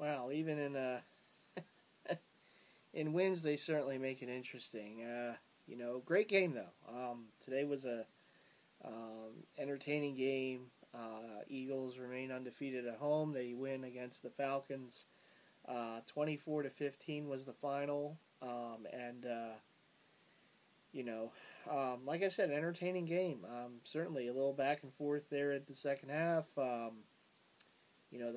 Wow, even in wins, they certainly make it interesting. Great game though. Today was a entertaining game. Eagles remain undefeated at home. They win against the Falcons. 24-15 was the final, and like I said, entertaining game. Certainly a little back and forth there at the second half. The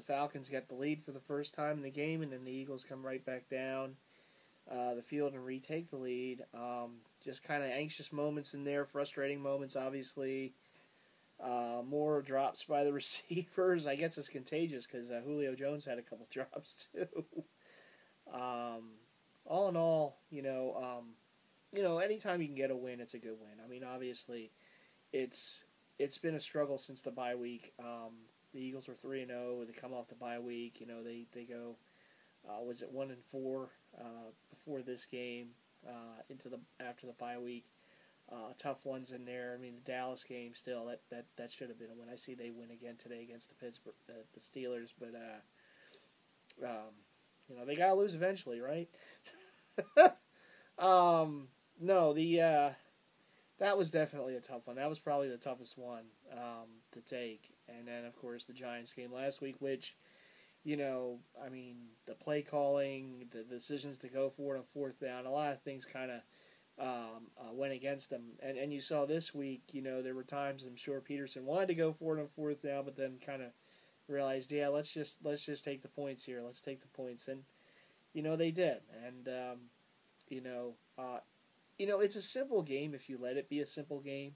Falcons got the lead for the first time in the game, and then the Eagles come right back down the field and retake the lead. Just kind of anxious moments in there, frustrating moments, obviously. More drops by the receivers. I guess it's contagious because Julio Jones had a couple drops too. All in all, anytime you can get a win, it's a good win. I mean, obviously, it's been a struggle since the bye week. The Eagles were 3-0. They come off the bye week. They go, was it 1-4 before this game after the bye week. Tough ones in there. I mean, the Dallas game still that should have been a win. I see they win again today against the Steelers, but they gotta lose eventually, right? No, that was definitely a tough one. That was probably the toughest one to take. And then, of course, the Giants game last week, which, the play calling, the decisions to go for it on fourth down, a lot of things kind of went against them. And you saw this week, there were times I'm sure Peterson wanted to go for it on fourth down, but then kind of realized, yeah, let's just take the points here. Let's take the points. And, they did. And, it's a simple game if you let it be a simple game.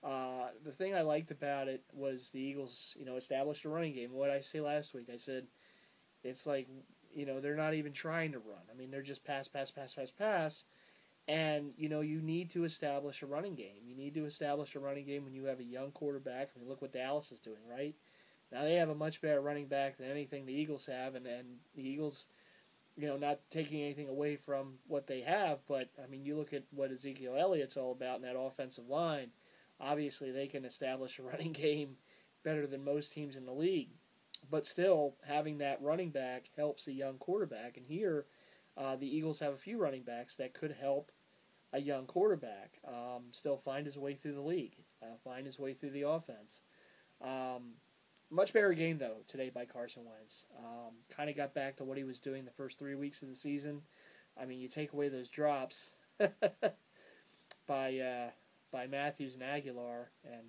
The thing I liked about it was the Eagles, established a running game. What did I say last week? I said it's like, they're not even trying to run. I mean, they're just pass. And, you need to establish a running game. You need to establish a running game when you have a young quarterback. I mean, look what Dallas is doing, right? Now they have a much better running back than anything the Eagles have, and the Eagles, not taking anything away from what they have, but, I mean, you look at what Ezekiel Elliott's all about in that offensive line. Obviously, they can establish a running game better than most teams in the league. But still, having that running back helps a young quarterback. And here, the Eagles have a few running backs that could help a young quarterback still find his way through the league, find his way through the offense. Much better game, though, today by Carson Wentz. Kind of got back to what he was doing the first 3 weeks of the season. I mean, you take away those drops by Matthews and Aguilar, and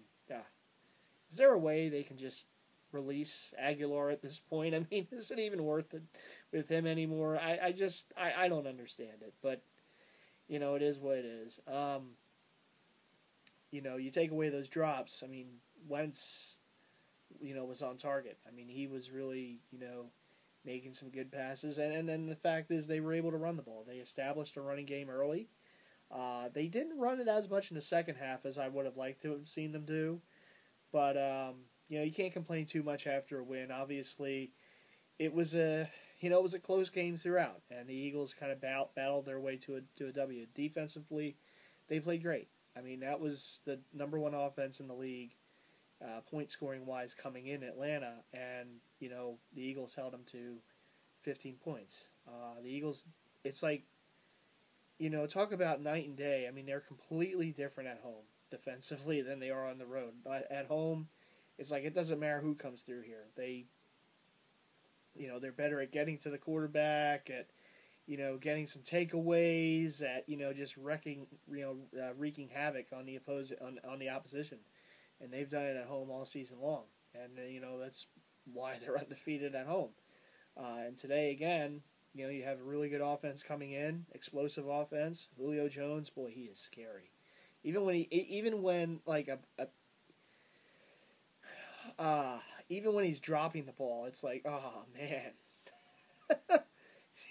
is there a way they can just release Aguilar at this point? I mean, is it even worth it with him anymore? I don't understand it, but it is what it is. You take away those drops. I mean, Wentz, was on target. I mean, he was really, making some good passes, and then the fact is they were able to run the ball. They established a running game early. They didn't run it as much in the second half as I would have liked to have seen them do. But, you can't complain too much after a win. Obviously, it was a close game throughout, and the Eagles kind of battled their way to a W. Defensively, they played great. I mean, that was the number one offense in the league, point-scoring-wise, coming in Atlanta, and, the Eagles held them to 15 points. The Eagles, it's like, talk about night and day. I mean, they're completely different at home defensively than they are on the road. But at home, it's like it doesn't matter who comes through here. They're better at getting to the quarterback, at, getting some takeaways, at, just wreaking havoc on the on the opposition. And they've done it at home all season long. And, that's why they're undefeated at home. And today, again, you have a really good offense coming in, explosive offense. Julio Jones, boy, he is scary. Even when he's dropping the ball, it's like, oh man.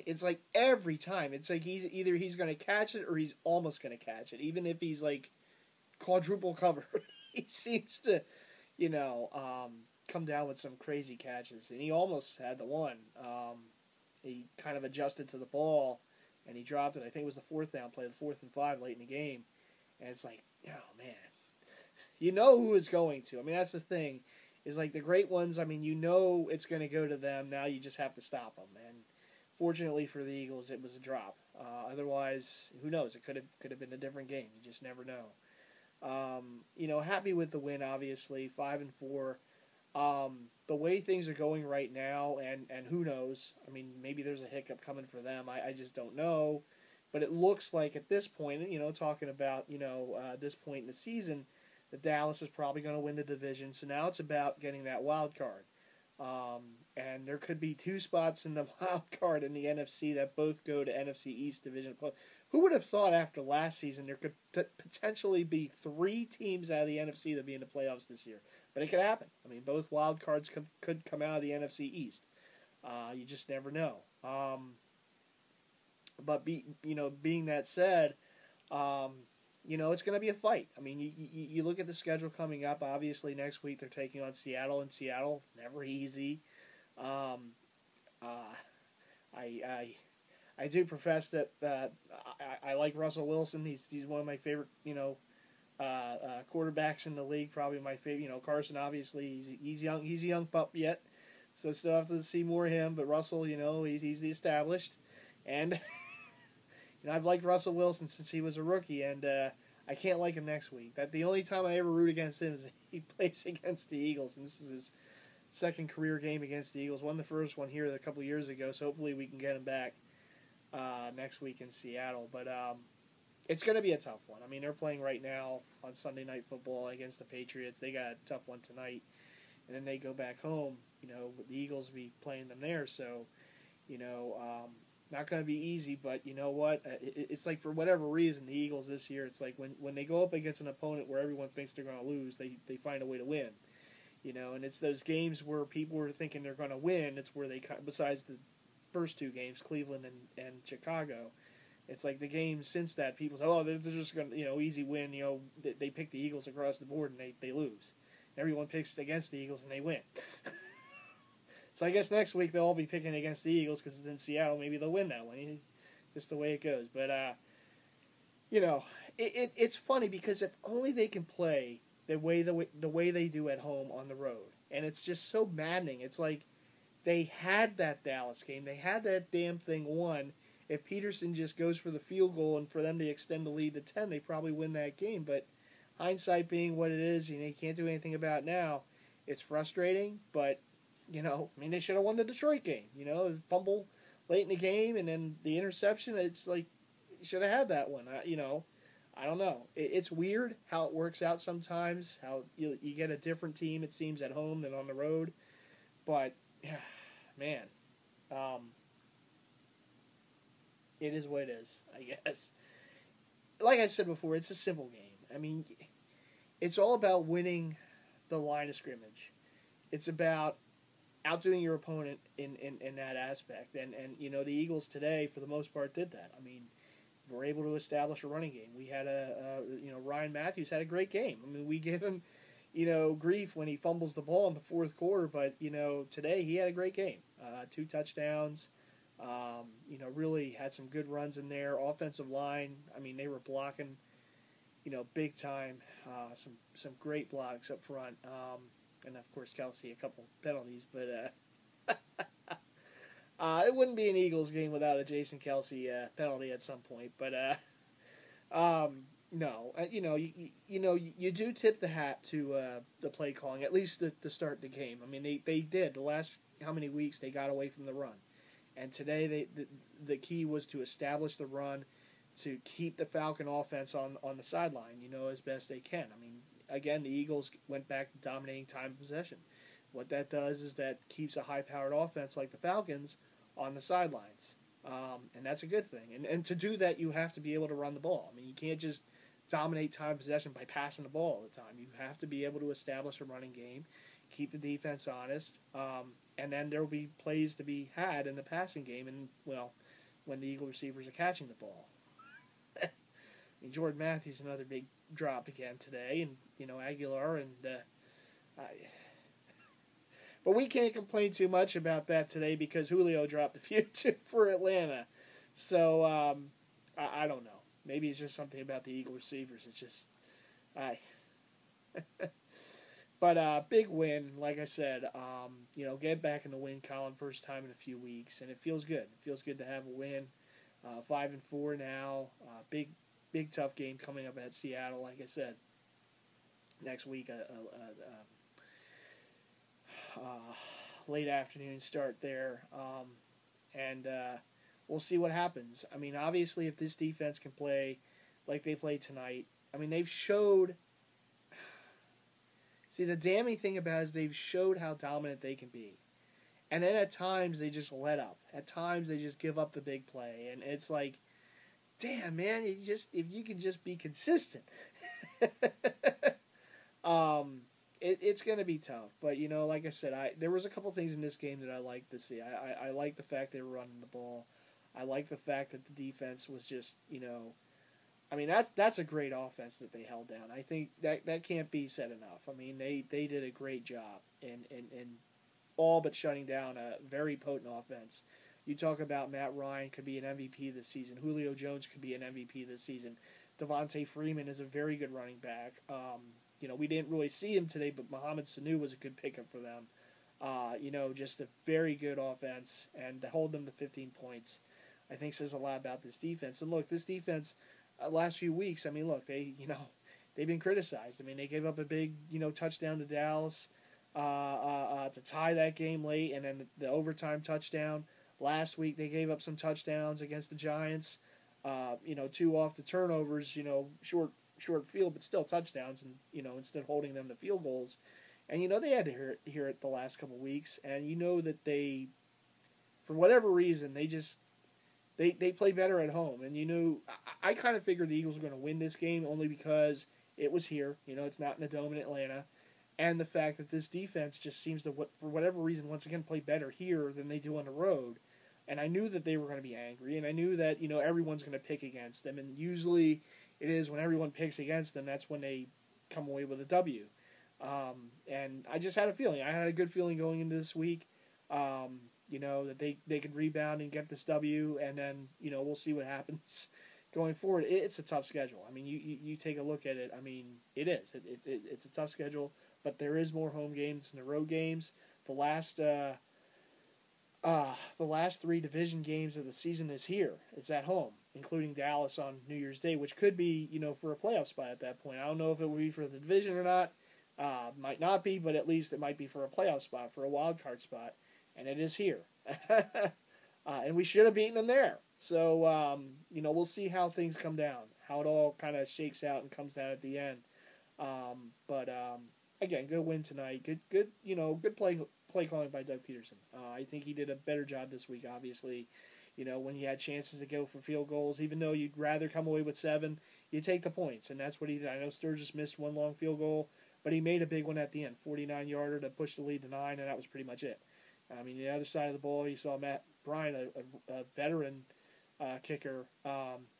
It's like every time, it's like he's going to catch it or he's almost going to catch it. Even if he's like quadruple cover, he seems to, come down with some crazy catches. And he almost had the one. He kind of adjusted to the ball, and he dropped it. I think it was the fourth down play, the 4th and 5 late in the game. And it's like, oh, man. You know who is going to. I mean, that's the thing. is like the great ones. I mean, you know it's going to go to them. Now you just have to stop them. And fortunately for the Eagles, it was a drop. Otherwise, who knows? It could have been a different game. You just never know. Happy with the win. Obviously, 5-4. The way things are going right now, and who knows? I mean, maybe there's a hiccup coming for them. I just don't know. But it looks like at this point, talking about, this point in the season, that Dallas is probably going to win the division. So now it's about getting that wild card. And there could be 2 spots in the wild card in the NFC that both go to NFC East division. Who would have thought after last season there could potentially be 3 teams out of the NFC that be in the playoffs this year? But it could happen. I mean, both wild cards could come out of the NFC East. You just never know. But being that said, it's going to be a fight. I mean, you look at the schedule coming up. Obviously, next week they're taking on Seattle, and Seattle never easy. I do profess that I like Russell Wilson. He's one of my favorite quarterbacks in the league. Probably my favorite. Carson, obviously, he's young. He's a young pup yet, so still have to see more of him. But Russell, he's the established, and I've liked Russell Wilson since he was a rookie, and I can't like him next week. That the only time I ever root against him is he plays against the Eagles, and this is his second career game against the Eagles. Won the first one here a couple years ago, so hopefully we can get him back next week in Seattle. But it's going to be a tough one. I mean, they're playing right now on Sunday Night Football against the Patriots. They got a tough one tonight, and then they go back home. The Eagles will be playing them there, so not going to be easy. But you know what? It's like for whatever reason, the Eagles this year, it's like when they go up against an opponent where everyone thinks they're going to lose, they find a way to win. And it's those games where people are thinking they're going to win. It's where they, besides the first 2 games, Cleveland and Chicago, it's like the games since that, people say, oh, they're just going to, easy win. They pick the Eagles across the board and they lose. Everyone picks against the Eagles and they win. So I guess next week they'll all be picking against the Eagles because it's in Seattle. Maybe they'll win that one. Just the way it goes. But, it's funny because if only they can play the way they do at home on the road. And it's just so maddening. It's like they had that Dallas game. They had that damn thing won. If Peterson just goes for the field goal and for them to extend the lead to 10, they probably win that game. But hindsight being what it is, you can't do anything about it now. It's frustrating, but, they should have won the Detroit game. Fumble late in the game and then the interception. It's like, you should have had that one. I don't know. It's weird how it works out sometimes, how you get a different team, it seems, at home than on the road. But, man, it is what it is, I guess. Like I said before, it's a simple game. I mean, it's all about winning the line of scrimmage. It's about outdoing your opponent in that aspect. And the Eagles today, for the most part, did that. I mean, we're able to establish a running game. We had Ryan Matthews had a great game. I mean, we gave him, grief when he fumbles the ball in the fourth quarter, but, today he had a great game. 2 touchdowns, really had some good runs in there. Offensive line, I mean, they were blocking, big time. Some great blocks up front. And, of course, Kelsey, a couple penalties, but it wouldn't be an Eagles game without a Jason Kelsey penalty at some point. But no, you do tip the hat to the play calling, at least to start the game. I mean, they did the last how many weeks they got away from the run, and today the key was to establish the run, to keep the Falcon offense on the sideline, as best they can. I mean, again, the Eagles went back to dominating time of possession. What that does is that keeps a high-powered offense like the Falcons on the sidelines. And that's a good thing. And to do that, you have to be able to run the ball. I mean, you can't just dominate time possession by passing the ball all the time. You have to be able to establish a running game, keep the defense honest, and then there will be plays to be had in the passing game, and, well, when the Eagle receivers are catching the ball. I mean, Jordan Matthews, another big drop again today, and, Aguilar, and but we can't complain too much about that today because Julio dropped a few too for Atlanta. So, I don't know. Maybe it's just something about the Eagle receivers. It's just, But big win, like I said. Get back in the win column first time in a few weeks, and it feels good. It feels good to have a win. 5-4 now. Big tough game coming up at Seattle. Like I said, next week late afternoon start there, and we'll see what happens. I mean, obviously, if this defense can play like they played tonight, I mean, they've showed. See, the damning thing about it is they've showed how dominant they can be. And then at times they just let up. At times they just give up the big play. And it's like, damn, man, if you can just be consistent. It's going to be tough. But, like I said, there was a couple things in this game that I liked to see. I like the fact they were running the ball. I like the fact that the defense was just, I mean, that's a great offense that they held down. I think that can't be said enough. I mean, they did a great job in all but shutting down a very potent offense. You talk about Matt Ryan could be an MVP this season. Julio Jones could be an MVP this season. Devontae Freeman is a very good running back. We didn't really see him today, but Mohamed Sanu was a good pickup for them. Just a very good offense, and to hold them to 15 points, I think says a lot about this defense. And look, this defense, last few weeks, I mean, look, they've been criticized. I mean, they gave up a big, touchdown to Dallas to tie that game late, and then the overtime touchdown. Last week, they gave up some touchdowns against the Giants. 2 off the turnovers, short field, but still touchdowns, and, instead of holding them to field goals. And, they had to hear it the last couple of weeks, and that they, for whatever reason, they play better at home. And, I kind of figured the Eagles were going to win this game only because it was here. It's not in the Dome in Atlanta. And the fact that this defense just seems to, for whatever reason, once again, play better here than they do on the road. And I knew that they were going to be angry. And I knew that, everyone's going to pick against them. And usually it is when everyone picks against them, that's when they come away with a W. And I just had a feeling. I had a good feeling going into this week. That they could rebound and get this W, and then, we'll see what happens going forward. It's a tough schedule. I mean, you take a look at it. I mean, it is. It's a tough schedule, but there is more home games than the road games. The last 3 division games of the season is here. It's at home, including Dallas on New Year's Day, which could be, for a playoff spot at that point. I don't know if it will be for the division or not. Might not be, but at least it might be for a playoff spot, for a wild card spot. And it is here. And we should have beaten them there. So, we'll see how things come down, how it all kind of shakes out and comes down at the end. Again, good win tonight. Good play calling by Doug Peterson. I think he did a better job this week, obviously. When he had chances to go for field goals, even though you'd rather come away with 7, you take the points. And that's what he did. I know Sturgis missed one long field goal, but he made a big one at the end, 49-yarder to push the lead to 9, and that was pretty much it. I mean, the other side of the ball, you saw Matt Bryan, a veteran kicker,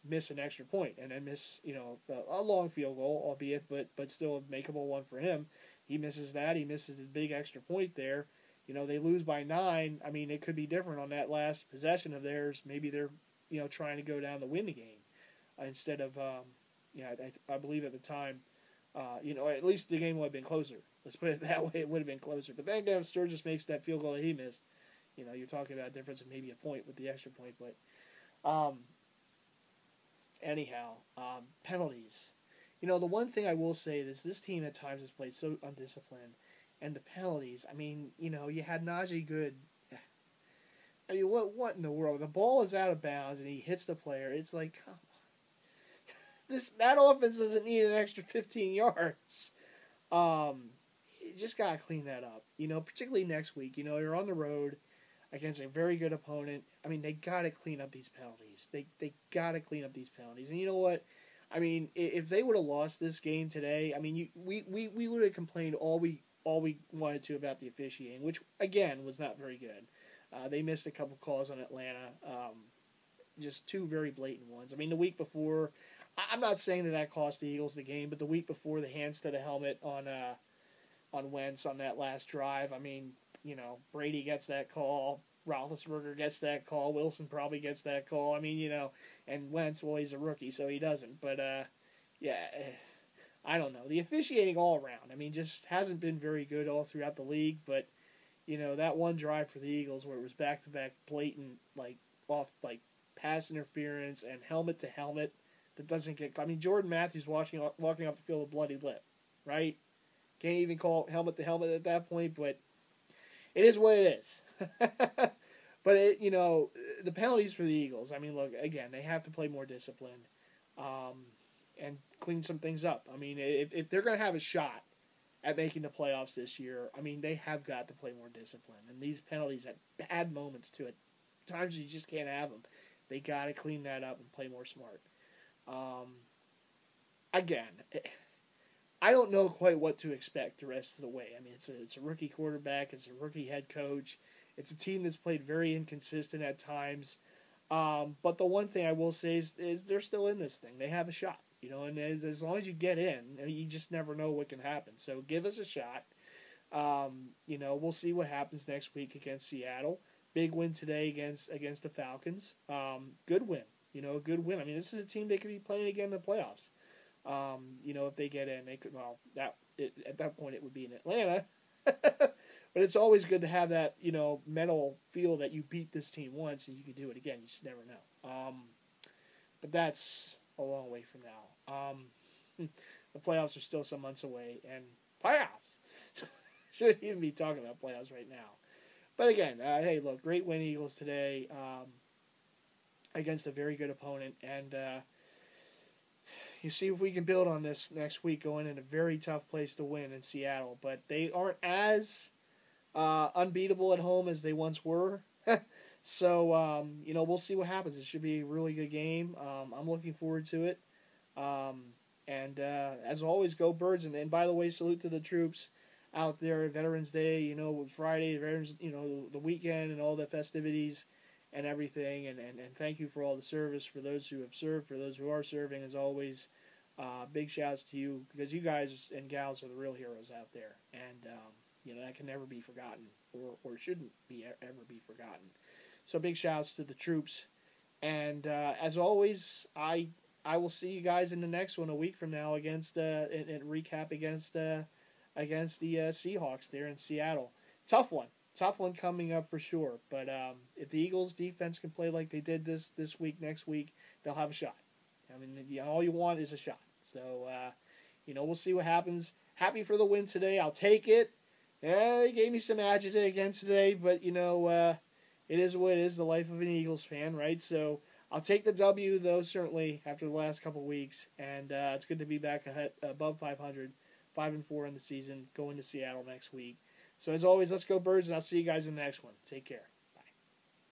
miss an extra point, and then miss, a long field goal, albeit, but still a makeable one for him. He misses that. He misses the big extra point there. They lose by 9. I mean, it could be different on that last possession of theirs. Maybe they're, trying to go down to win the game instead of, I believe at the time, at least the game would have been closer. Let's put it that way. It would have been closer. But then again, if Sturgis makes that field goal that he missed, you're talking about a difference of maybe a point with the extra point. But anyhow, penalties. The one thing I will say is this team at times has played so undisciplined. And the penalties, I mean, you had Najee Good. I mean, what in the world? The ball is out of bounds and he hits the player. It's like, come on. That offense doesn't need an extra 15 yards. You just got to clean that up. Particularly next week. You're on the road against a very good opponent. I mean, they got to clean up these penalties. They got to clean up these penalties. And you know what? I mean, if they would have lost this game today, I mean, we would have complained all we wanted to about the officiating, which, again, was not very good. They missed a couple calls on Atlanta. Just 2 very blatant ones. I mean, the week before, I'm not saying that cost the Eagles the game, but the week before, the hands to the helmet on Wentz on that last drive, I mean, Brady gets that call, Roethlisberger gets that call, Wilson probably gets that call. I mean, and Wentz, well, he's a rookie, so he doesn't. But, I don't know. The officiating all around, I mean, just hasn't been very good all throughout the league. But that one drive for the Eagles where it was back-to-back blatant, pass interference and helmet to helmet that doesn't get. I mean, Jordan Matthews walking off the field with bloody lip, right? Can't even call helmet to helmet at that point, but it is what it is. But the penalties for the Eagles. I mean, look, again, they have to play more disciplined, and clean some things up. I mean, if they're going to have a shot at making the playoffs this year, I mean, they have got to play more discipline. And these penalties at bad moments to it, times you just can't have them. They got to clean that up and play more smart. Again, I don't know quite what to expect the rest of the way. I mean, it's a rookie quarterback. It's a rookie head coach. It's a team that's played very inconsistent at times. But the one thing I will say is they're still in this thing. They have a shot. And as long as you get in, you just never know what can happen. So give us a shot. We'll see what happens next week against Seattle. Big win today against the Falcons. Good win. A good win. I mean, this is a team they could be playing again in the playoffs. If they get in, they could. Well, at that point it would be in Atlanta. But it's always good to have that, mental feel that you beat this team once and you can do it again. You just never know. But that's a long way from now. The playoffs are still some months away, and playoffs shouldn't even be talking about playoffs right now. But again, hey, look, great win Eagles today against a very good opponent, and you see if we can build on this next week, going in a very tough place to win in Seattle. But they aren't as unbeatable at home as they once were. So, we'll see what happens. It should be a really good game. I'm looking forward to it. And as always, go Birds. And by the way, salute to the troops out there. Veterans Day, Friday, Veterans, the weekend and all the festivities and everything. And thank you for all the service, for those who have served, for those who are serving, as always. Big shouts to you, because you guys and gals are the real heroes out there. And, that can never be forgotten, or shouldn't ever be forgotten. So big shouts to the troops. And as always, I will see you guys in the next one a week from now against and recap against the Seahawks there in Seattle. Tough one coming up for sure. But if the Eagles defense can play like they did this week, next week, they'll have a shot. I mean, all you want is a shot. So we'll see what happens. Happy for the win today. I'll take it. Yeah, he gave me some agita again today, but it is what it is, the life of an Eagles fan, right? So I'll take the W, though, certainly, after the last couple of weeks. And it's good to be back above 500, 5-4 in the season, going to Seattle next week. So as always, let's go Birds, and I'll see you guys in the next one. Take care.